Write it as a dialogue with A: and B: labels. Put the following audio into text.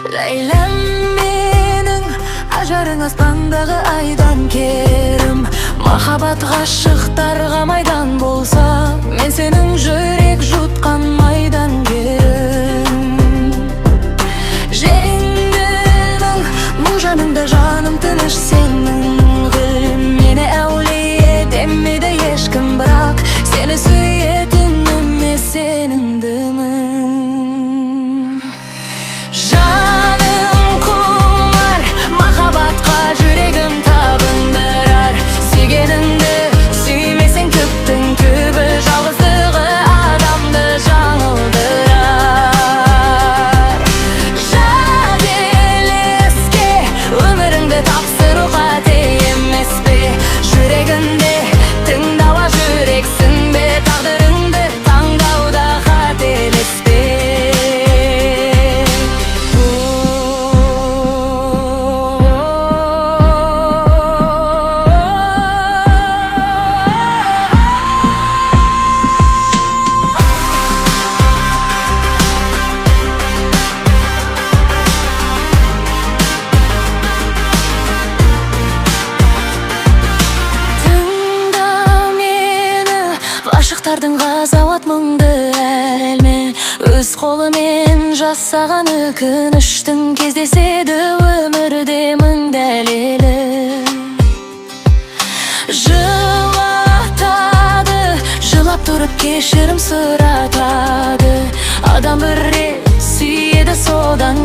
A: Leylem mening ajarың аспандағы айдан керім. Махаббат ғашықтарға майдан болса, мен сенің жүрек жұтқан майдан керім. Жеріңдің мұң жаныңда жаным тыныш сенің гүлім. Мені әулие демейді ешкім, бірақ сені сүйетінім сенің дымың. Жаным құмар махаббатқа жүрегім табындырар. Сүйгеніңді сүймесең түптің түбі, жалғыздығы адамды жаңылдырар. Жат елеске өміріңді тапсыру қате емес пе? Жүрегінде тыңдауға жүрексің бе? Тағдырыңды таңдауда қателеспе. Ғашықтардың ғазауат мұңды әлме, өз қолымен жасаған өкініштің кездеседі өмірде мың дәлелі. Жылатады, жылап тұрып кешірім сұратады. Адам бір рет сүйеді, содан